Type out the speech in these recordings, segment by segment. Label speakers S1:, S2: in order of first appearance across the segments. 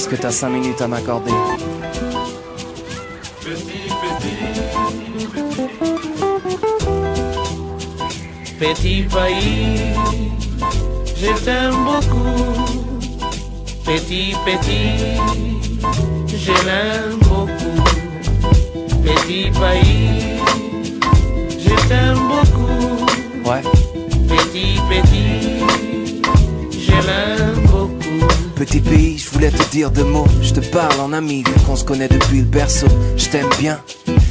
S1: Est-ce que t'as 5 minutes à m'accorder?
S2: Petit pays, je t'aime beaucoup. Petit, je l'aime beaucoup. Petit pays, je t'aime beaucoup.
S1: Ouais.
S2: Petit, je l'aime beaucoup.
S1: Petit pays, je voulais te dire 2 mots. Je te parle en ami, vu qu'on se connaît depuis le berceau. Je t'aime bien,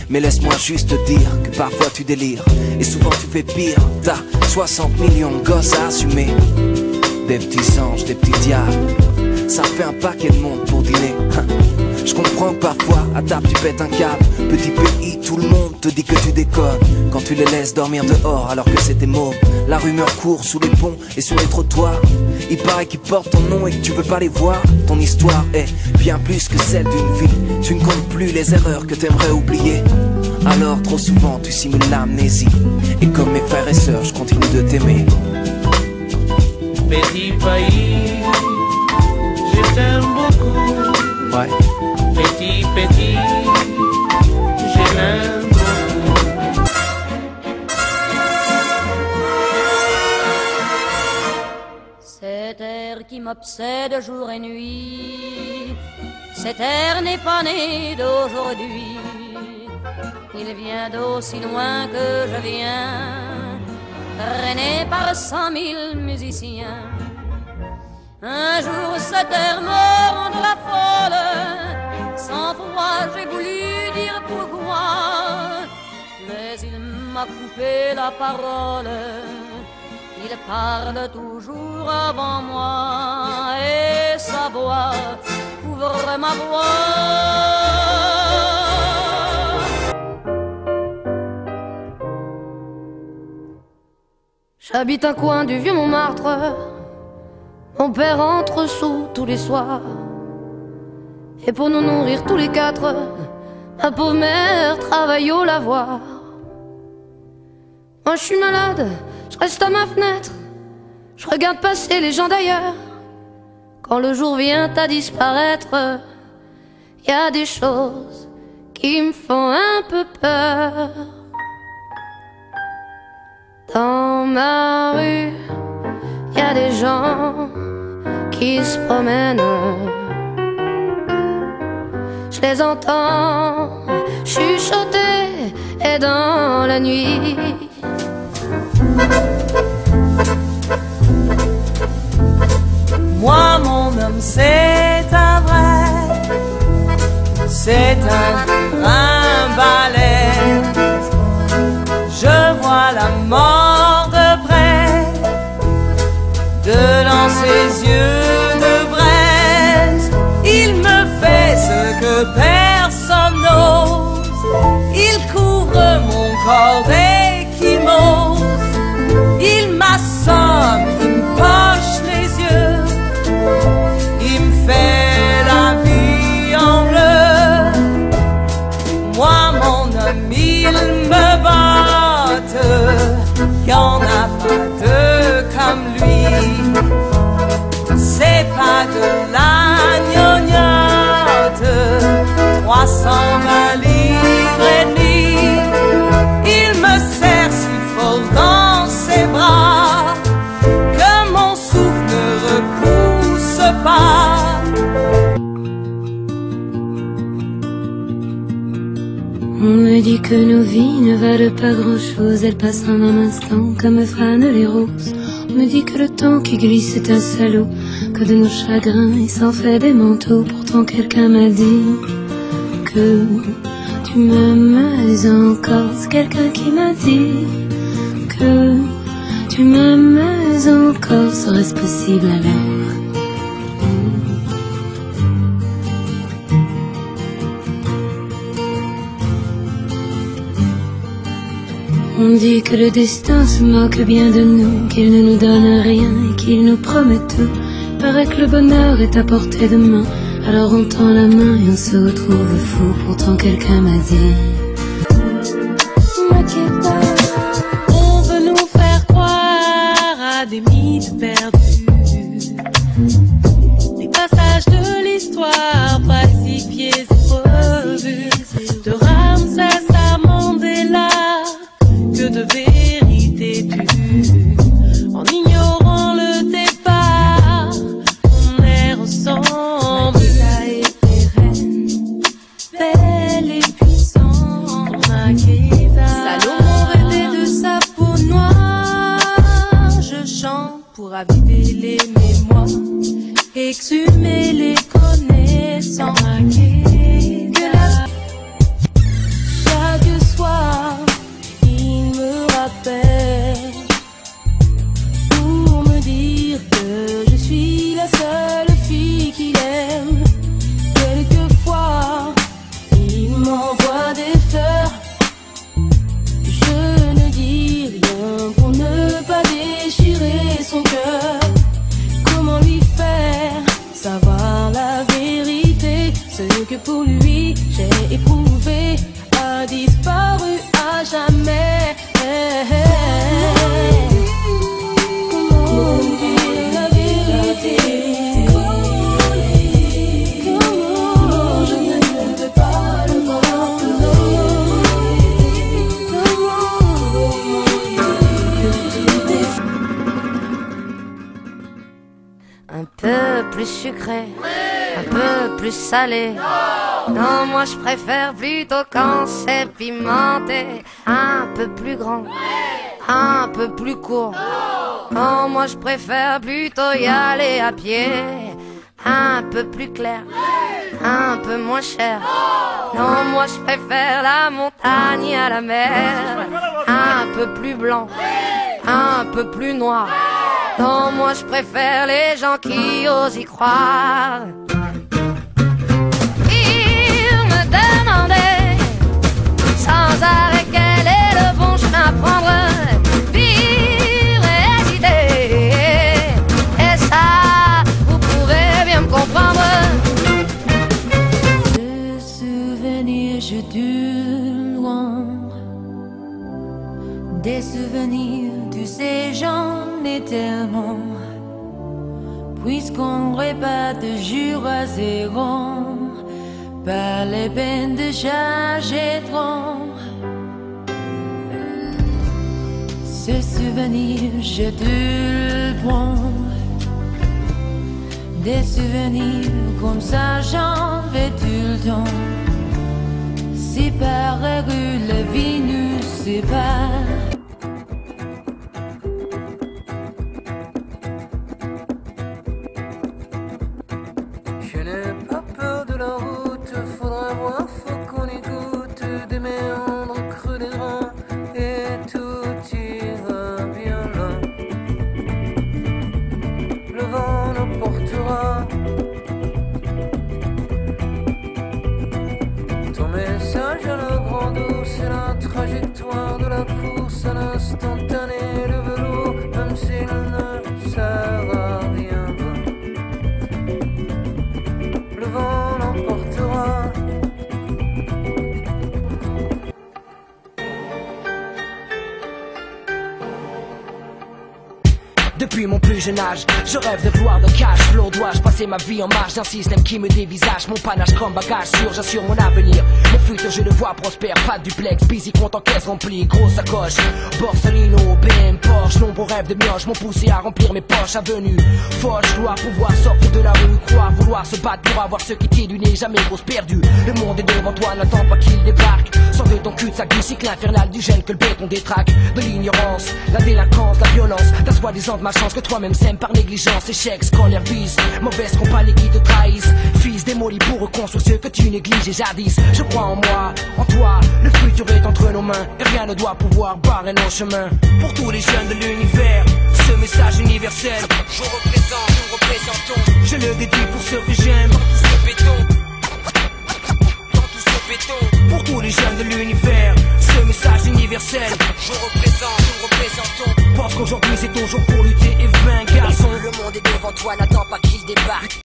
S1: mais laisse-moi juste te dire que parfois tu délires. Et souvent tu fais pire. T'as 60 millions de gosses à assumer. Des petits anges, des petits diables. Ça fait un paquet de monde pour dîner. Je comprends que parfois à table tu pètes un câble. Petit pays, tout le monde te dit que tu déconnes quand tu les laisses dormir dehors alors que c'était mauve. La rumeur court sous les ponts et sur les trottoirs. Il paraît qu'ils portent ton nom et que tu veux pas les voir. Ton histoire est bien plus que celle d'une vie. Tu ne comptes plus les erreurs que t'aimerais oublier. Alors trop souvent tu simules l'amnésie. Et comme mes frères et sœurs, je continue de t'aimer.
S2: Petit pays, je t'aime beaucoup.
S1: Ouais.
S2: Petit, je l'aime beaucoup.
S3: Cet air qui m'obsède jour et nuit, cet air n'est pas né d'aujourd'hui. Il vient d'aussi loin que je viens, traîné par 100 000 musiciens. Un jour cet air me rendra folle, 100 fois j'ai voulu dire pourquoi, mais il m'a coupé la parole. Il parle toujours avant moi et sa voix couvre ma voix. J'habite un coin du vieux Montmartre. Mon père entre sous tous les soirs. Et pour nous nourrir tous les 4, ma pauvre mère travaille au lavoir. Moi je suis malade, je reste à ma fenêtre, je regarde passer les gens d'ailleurs. Quand le jour vient à disparaître, y a des choses qui me font un peu peur. Dans ma rue, y a des gens qui se promènent. Je les entends chuchoter et dans la nuit.
S2: Moi mon homme c'est un vrai, c'est un balèze. Je vois la mort de près, devant ses yeux de braise. Il me fait ce que personne n'ose, il couvre mon corps d'échymose. Il m'assomme, il me poche les yeux, il me fait la vie en bleu. Moi mon homme il me botte, y'en a pas deux comme lui. C'est pas de la gnognotte, 320 livres et demi. Il me serre si fort dans ses bras que mon souffle ne repousse pas.
S4: On me dit que nos vies ne valent pas grand-chose, elles passent en un instant comme fanent les roses. On me dit que le temps qui glisse est un salaud, que de nos chagrins il s'en fait des manteaux. Pourtant quelqu'un m'a dit que tu m'aimes encore. C'est quelqu'un qui m'a dit que tu m'aimes encore. Serait-ce possible alors? On dit que le destin se moque bien de nous, qu'il ne nous donne rien et qu'il nous promet tout. Paraît que le bonheur est à portée de main, alors on tend la main et on se retrouve fou. Pourtant quelqu'un m'a dit
S5: on veut nous faire croire à des mythes perdus, des passages de l'histoire Ce que pour lui j'ai éprouvé a disparu à jamais. Comment dire la vérité? Comment je ne peux pas le
S3: Un peu plus sucré, un peu plus salé. Non, moi je préfère plutôt quand c'est pimenté. Un peu plus grand, un peu plus court. Non, moi je préfère plutôt y aller à pied. Un peu plus clair, un peu moins cher. Non, moi je préfère la montagne à la mer. Un peu plus blanc, un peu plus noir. Non, moi je préfère les gens qui osent y croire. Il me demandait sans arrêt quel est le bon chemin à prendre. Vivre et hésiter, et ça, vous pouvez bien me comprendre.
S5: Ce souvenir, je dure loin. Des souvenirs, tu sais, j'en ai tellement. Puisqu'on répète de jour à zéro, pas les peines de charger trop. Ce souvenir, je te le prends. Des souvenirs comme ça, j'en vais tout le temps. Si par rue la vie nous sépare.
S6: Je n'ai pas peur de la route, faudra voir, faut qu'on écoute des méandres creux des reins et tout ira bien là. Le vent nous portera. Ton message à la grande eau, c'est la trajectoire de la course à l'instantané. Le velours, même s'il ne sert à rien. Le vent l'emportera.
S7: Depuis mon plus jeune âge, je rêve de gloire, de cash flow. Dois-je passer ma vie en marge d'un système qui me dévisage? Mon panache comme bagage sûr, j'assure mon avenir. Mon futur je le vois prospère, pas de duplex, busy compte en caisse remplie, grosse sacoche, Borsalino, BM, Porsche. Nombreux rêves de mioche m'ont poussé à remplir mes poches. Avenue, Foch, dois pouvoir sortir de la rue, croire, vouloir se battre pour avoir ce qui t'est du nez, jamais grosse perdue. Le monde est devant toi, n'attends pas qu'il débarque. Sors de ton cul-de-sac du cycle infernal du gène que le béton détraque. De l'ignorance, la délinquance, la violence, ta soi-disant de ma chance que toi-même sème par négligence. Échec, scolaire, vice, mauvaise compagnie qui te trahissent. Fils démoli pour reconstruire ce que tu négliges et jadis. Je crois en moi, en toi, le futur est entre nos mains et rien ne doit pouvoir barrer nos chemins. Pour tous les jeunes de l'univers, ce message universel, je représente, nous représentons. Je le dédie pour ceux que j'aime, dans tout ce béton, dans tout ce béton. Pour tous les jeunes de l'univers, ce message universel, je représente, nous représentons. Pense qu'aujourd'hui c'est ton jour pour lutter et vaincre, garçon. Le monde est devant toi, n'attends pas qu'il débarque.